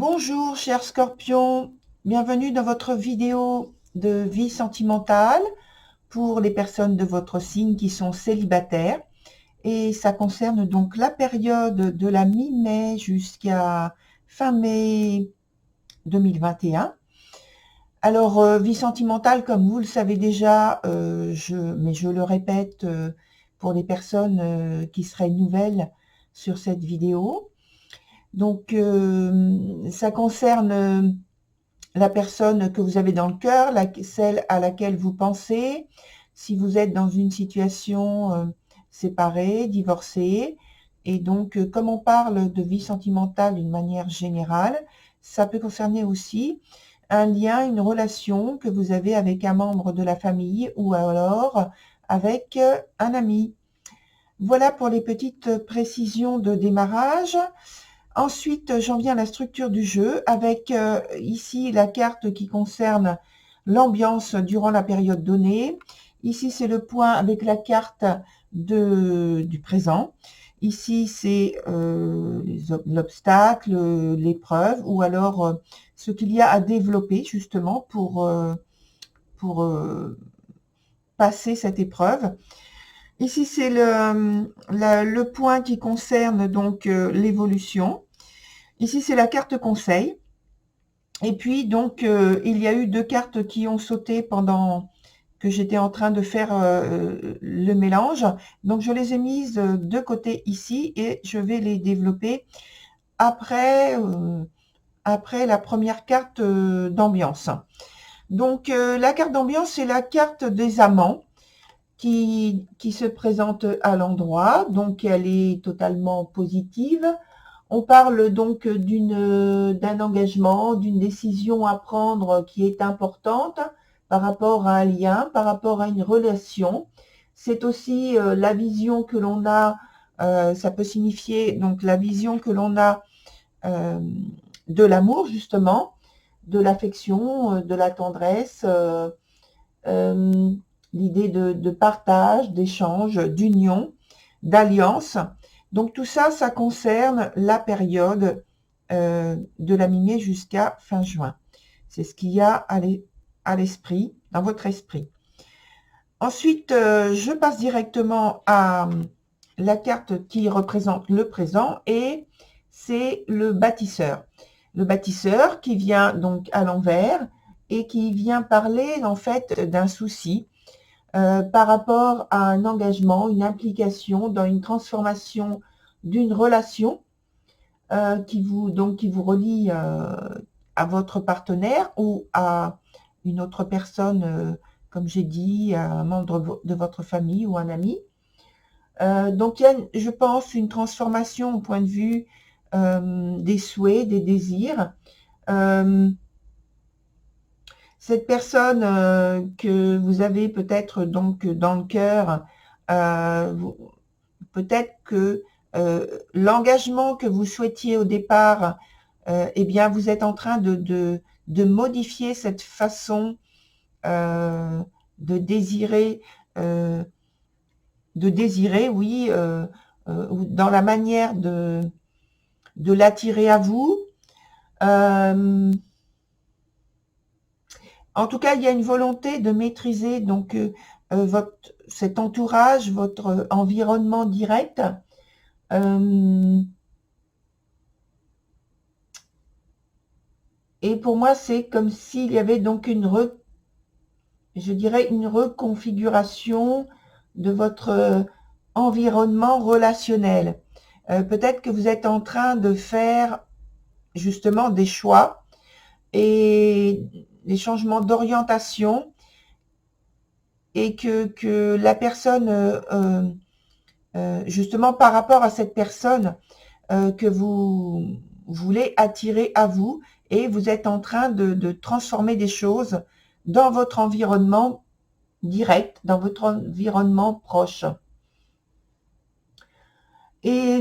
Bonjour chers scorpions, bienvenue dans votre vidéo de vie sentimentale pour les personnes de votre signe qui sont célibataires. Et ça concerne donc la période de la mi-mai jusqu'à fin mai 2021. Alors, vie sentimentale, comme vous le savez déjà, mais je le répète pour les personnes qui seraient nouvelles sur cette vidéo. Donc, ça concerne la personne que vous avez dans le cœur, celle à laquelle vous pensez, si vous êtes dans une situation séparée, divorcée. Et donc, comme on parle de vie sentimentale d'une manière générale, ça peut concerner aussi un lien, une relation que vous avez avec un membre de la famille ou alors avec un ami. Voilà pour les petites précisions de démarrage. Ensuite, j'en viens à la structure du jeu avec ici la carte qui concerne l'ambiance durant la période donnée. Ici, c'est le point avec la carte du présent. Ici, c'est l'obstacle, l'épreuve ou alors ce qu'il y a à développer justement pour passer cette épreuve. Ici, c'est le point qui concerne donc l'évolution. Ici, c'est la carte conseil. Et puis, donc, il y a eu deux cartes qui ont sauté pendant que j'étais en train de faire le mélange. Donc, je les ai mises de côté ici et je vais les développer après, après la première carte d'ambiance. Donc, la carte d'ambiance, c'est la carte des amants qui se présente à l'endroit. Donc, elle est totalement positive. On parle donc d'un engagement, d'une décision à prendre qui est importante par rapport à un lien, par rapport à une relation. C'est aussi la vision que l'on a, ça peut signifier donc la vision que l'on a de l'amour justement, de l'affection, de la tendresse, l'idée de partage, d'échange, d'union, d'alliance. Donc tout ça, ça concerne la période de la mi-mai jusqu'à fin juin. C'est ce qu'il y a à l'esprit, dans votre esprit. Ensuite, je passe directement à la carte qui représente le présent et c'est le bâtisseur. Le bâtisseur qui vient donc à l'envers et qui vient parler en fait d'un souci par rapport à un engagement, une implication dans une transformation d'une relation qui vous relie à votre partenaire ou à une autre personne, comme j'ai dit, à un membre de votre famille ou un ami. Donc il y a, je pense, une transformation au point de vue des souhaits, des désirs. Cette personne que vous avez peut-être donc dans le cœur, peut-être que l'engagement que vous souhaitiez au départ, eh bien, vous êtes en train de modifier cette façon de désirer, oui, dans la manière de l'attirer à vous. En tout cas, il y a une volonté de maîtriser donc cet entourage, votre environnement direct. Et pour moi, c'est comme s'il y avait donc je dirais une reconfiguration de votre environnement relationnel. Peut-être que vous êtes en train de faire justement des choix et des changements d'orientation et que la personne, justement par rapport à cette personne que vous voulez attirer à vous, et vous êtes en train de transformer des choses dans votre environnement direct, dans votre environnement proche. Et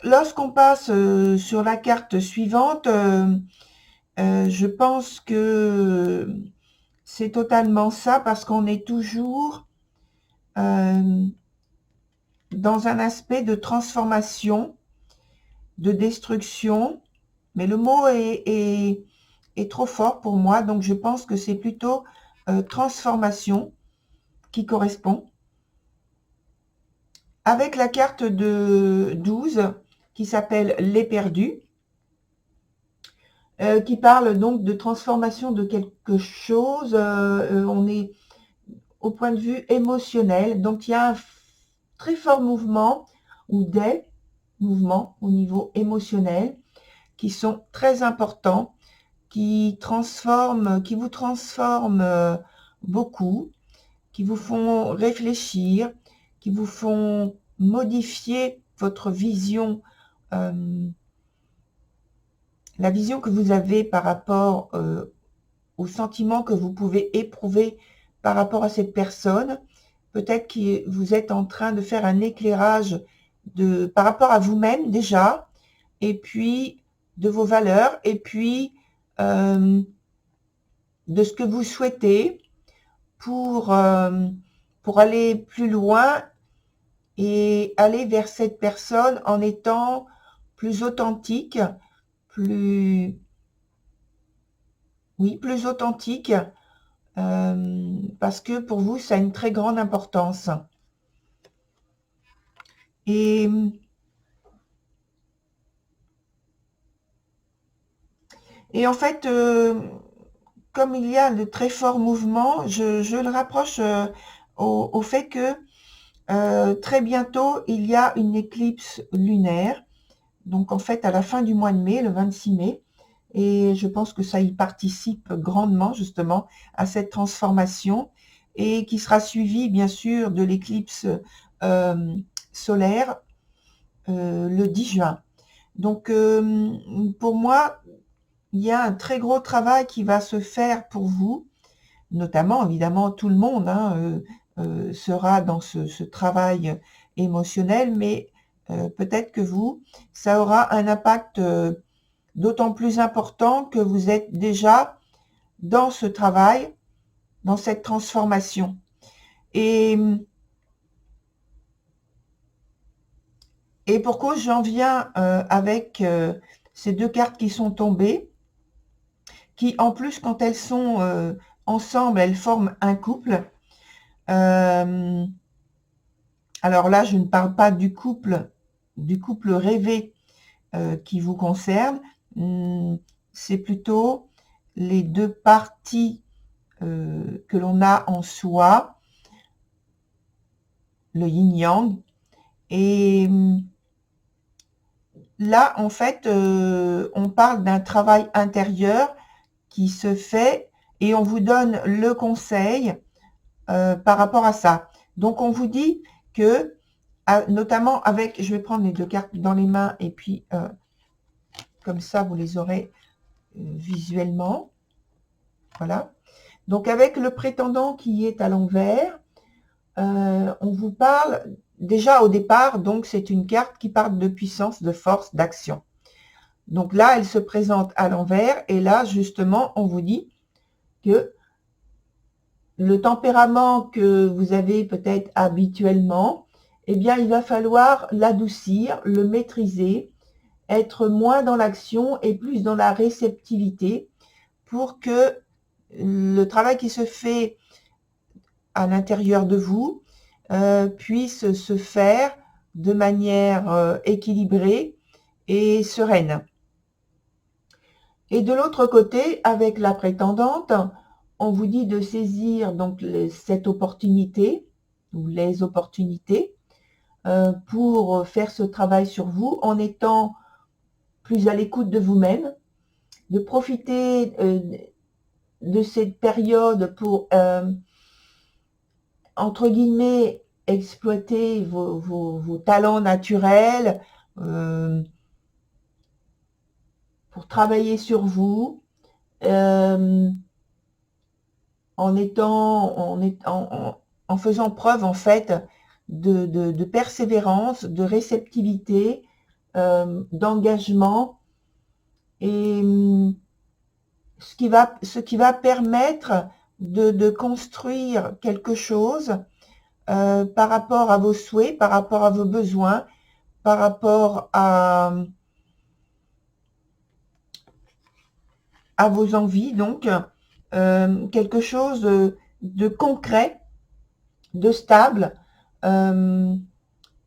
lorsqu'on passe sur la carte suivante, je pense que c'est totalement ça, parce qu'on est toujours dans un aspect de transformation, de destruction, mais le mot est trop fort pour moi, donc je pense que c'est plutôt transformation qui correspond. Avec la carte de 12 qui s'appelle les perdus, qui parle donc de transformation de quelque chose. On est au point de vue émotionnel, donc il y a un très fort mouvement ou des mouvements au niveau émotionnel qui sont très importants, qui vous transforment beaucoup, qui vous font réfléchir, qui vous font modifier votre vision, la vision que vous avez par rapport aux sentiments que vous pouvez éprouver par rapport à cette personne. Peut-être que vous êtes en train de faire un éclairage par rapport à vous-même déjà, et puis de vos valeurs, et puis de ce que vous souhaitez pour aller plus loin et aller vers cette personne en étant plus authentique, plus authentique, parce que pour vous, ça a une très grande importance. Et en fait, comme il y a de très forts mouvements, je le rapproche au fait que très bientôt, il y a une éclipse lunaire. Donc, en fait, à la fin du mois de mai, le 26 mai, et je pense que ça y participe grandement, justement, à cette transformation, et qui sera suivie, bien sûr, de l'éclipse solaire le 10 juin. Donc, pour moi, il y a un très gros travail qui va se faire pour vous, notamment, évidemment, tout le monde sera dans ce travail émotionnel, mais peut-être que vous, ça aura un impact d'autant plus important que vous êtes déjà dans ce travail, dans cette transformation. Et pour cause, j'en viens avec ces deux cartes qui sont tombées, qui en plus, quand elles sont ensemble, elles forment un couple. Alors là, je ne parle pas du couple rêvé qui vous concerne. C'est plutôt les deux parties que l'on a en soi, le yin-yang. Et là, en fait, on parle d'un travail intérieur qui se fait et on vous donne le conseil par rapport à ça. Donc, on vous dit que, notamment avec, je vais prendre les deux cartes dans les mains et puis comme ça, vous les aurez visuellement. Voilà. Donc, avec le prétendant qui est à l'envers, on vous parle, déjà au départ, donc c'est une carte qui parle de puissance, de force, d'action. Donc là, elle se présente à l'envers et là, justement, on vous dit que le tempérament que vous avez peut-être habituellement, eh bien, il va falloir l'adoucir, le maîtriser, être moins dans l'action et plus dans la réceptivité pour que le travail qui se fait à l'intérieur de vous puisse se faire de manière équilibrée et sereine. Et de l'autre côté, avec la prétendante, on vous dit de saisir donc cette opportunité ou les opportunités pour faire ce travail sur vous en étant plus à l'écoute de vous-même, de profiter de cette période pour, entre guillemets, exploiter vos talents naturels, pour travailler sur vous, en faisant preuve en fait de persévérance, de réceptivité, d'engagement, et ce qui va permettre de construire quelque chose par rapport à vos souhaits, par rapport à vos besoins, par rapport à à vos envies, donc quelque chose de concret, de stable,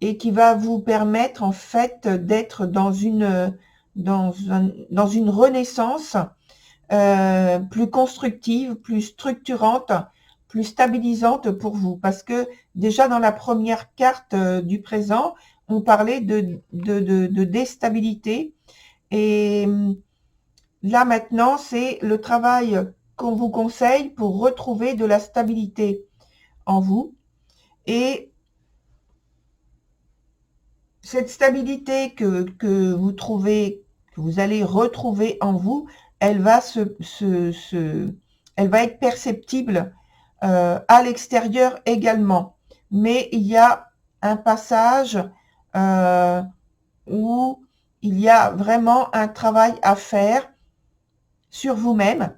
et qui va vous permettre en fait d'être dans une renaissance plus constructive, plus structurante, plus stabilisante pour vous. Parce que déjà dans la première carte du présent, on parlait de déstabilité. Et là maintenant, c'est le travail qu'on vous conseille pour retrouver de la stabilité en vous. Et cette stabilité que vous trouvez, que vous allez retrouver en vous, elle va elle va être perceptible à l'extérieur également. Mais il y a un passage où il y a vraiment un travail à faire sur vous-même.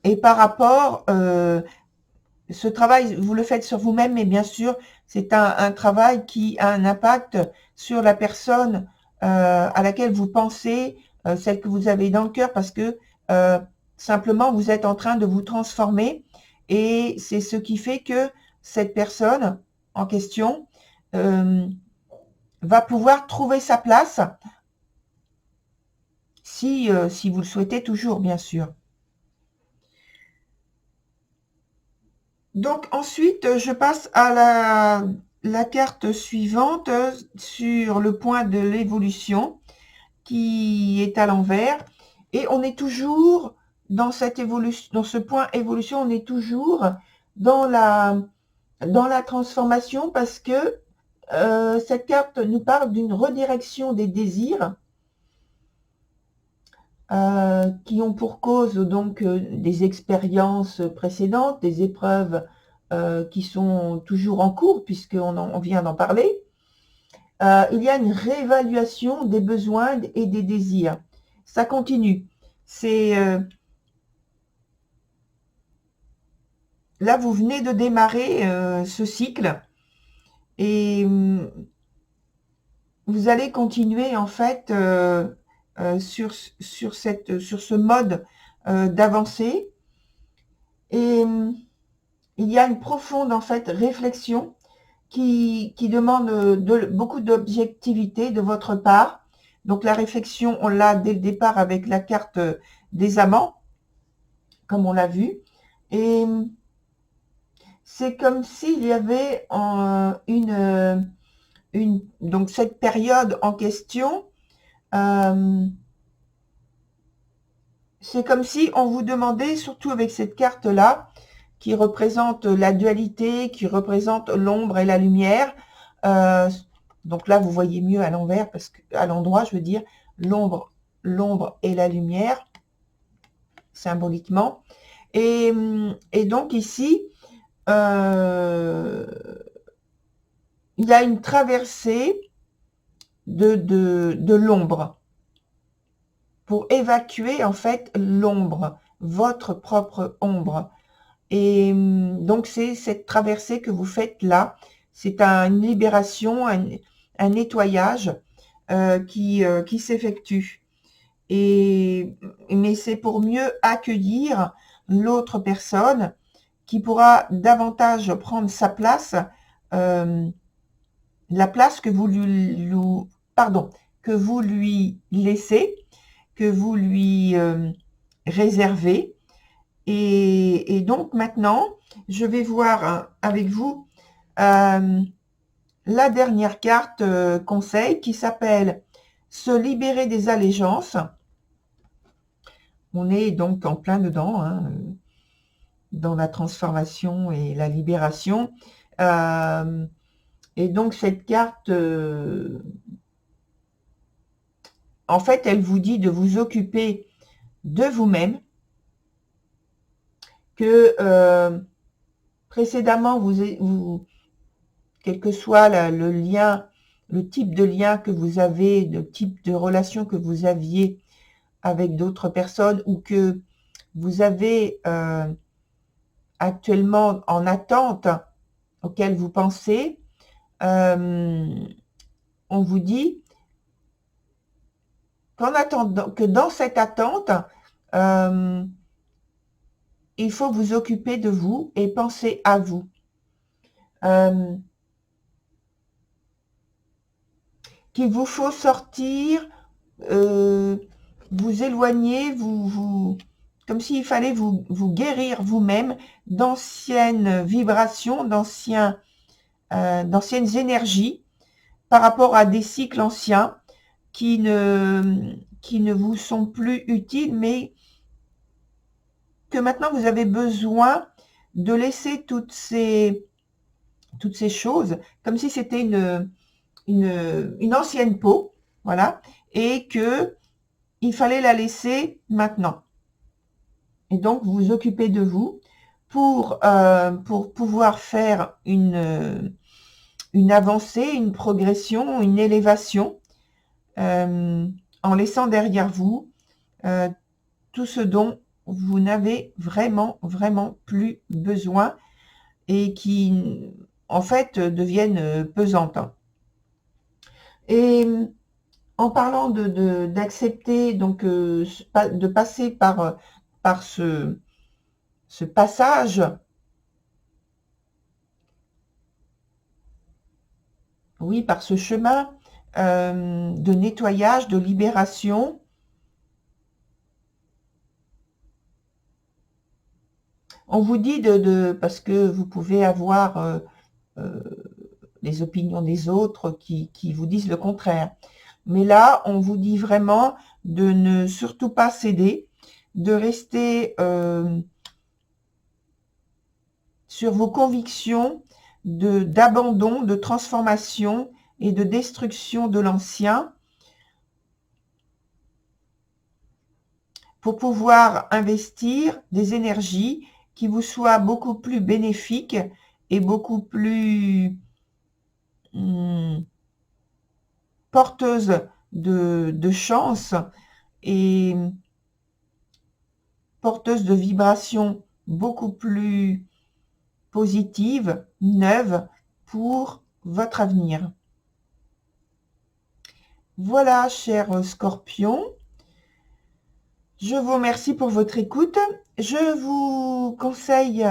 Et par rapport, ce travail, vous le faites sur vous-même, mais bien sûr, c'est un travail qui a un impact sur la personne à laquelle vous pensez, celle que vous avez dans le cœur, parce que simplement, vous êtes en train de vous transformer et c'est ce qui fait que cette personne en question va pouvoir trouver sa place si vous le souhaitez toujours, bien sûr. Donc ensuite, je passe à la carte suivante sur le point de l'évolution qui est à l'envers. Et on est toujours dans cette évolution, dans ce point évolution, on est toujours dans la transformation parce que cette carte nous parle d'une redirection des désirs qui ont pour cause donc des expériences précédentes, des épreuves qui sont toujours en cours puisqu'on vient d'en parler. Il y a une réévaluation des besoins et des désirs. Ça continue. C'est là, vous venez de démarrer ce cycle et vous allez continuer en fait sur ce mode d'avancée. Et il y a une profonde en fait réflexion qui demande beaucoup d'objectivité de votre part. Donc la réflexion, on l'a dès le départ avec la carte des amants, comme on l'a vu. Et c'est comme s'il y avait donc cette période en question, c'est comme si on vous demandait, surtout avec cette carte-là, qui représente la dualité, qui représente l'ombre et la lumière. Donc là, vous voyez mieux à l'envers, parce que à l'endroit, je veux dire, l'ombre et la lumière, symboliquement. Et donc ici, il y a une traversée de l'ombre pour évacuer en fait l'ombre, votre propre ombre. Et donc c'est cette traversée que vous faites là, c'est une libération, un nettoyage qui s'effectue. Mais c'est pour mieux accueillir l'autre personne qui pourra davantage prendre sa place, la place que vous lui laissez, que vous lui réservez. Et donc maintenant, je vais voir avec vous la dernière carte conseil qui s'appelle « Se libérer des allégeances ». On est donc en plein dedans, hein, dans la transformation et la libération. Et donc cette carte, en fait, elle vous dit de vous occuper de vous-même, que précédemment, quel que soit le lien, le type de lien que vous avez, le type de relation que vous aviez avec d'autres personnes ou que vous avez actuellement en attente, auquel vous pensez, on vous dit qu'en attendant, que dans cette attente, euh, il faut vous occuper de vous et penser à vous. Qu'il vous faut sortir, vous éloigner, comme s'il fallait vous guérir vous-même d'anciennes vibrations, d'anciennes énergies par rapport à des cycles anciens qui ne vous sont plus utiles, mais que maintenant vous avez besoin de laisser toutes ces choses comme si c'était une ancienne peau, voilà, et que il fallait la laisser maintenant. Et donc, vous vous occupez de vous pour pouvoir faire une avancée, une progression, une élévation, en laissant derrière vous tout ce dont vous n'avez vraiment, vraiment plus besoin et qui, en fait, deviennent pesantes. Et en parlant d'accepter, donc de passer par ce passage, oui, par ce chemin de nettoyage, de libération, on vous dit parce que vous pouvez avoir les opinions des autres qui vous disent le contraire. Mais là, on vous dit vraiment de ne surtout pas céder, de rester sur vos convictions d'abandon, de transformation et de destruction de l'ancien pour pouvoir investir des énergies qui vous soient beaucoup plus bénéfiques et beaucoup plus porteuses de chance et porteuses de vibrations beaucoup plus positives, neuves pour votre avenir. Voilà, chers scorpions. Je vous remercie pour votre écoute. Je vous conseille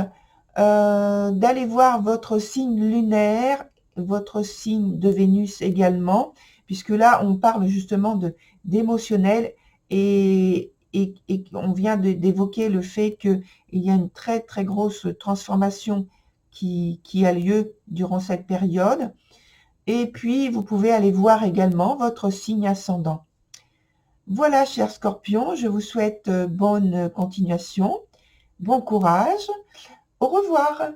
d'aller voir votre signe lunaire, votre signe de Vénus également, puisque là, on parle justement d'émotionnel et on vient d'évoquer le fait qu'il y a une très, très grosse transformation qui a lieu durant cette période. Et puis, vous pouvez aller voir également votre signe ascendant. Voilà, chers scorpions, je vous souhaite bonne continuation, bon courage, au revoir.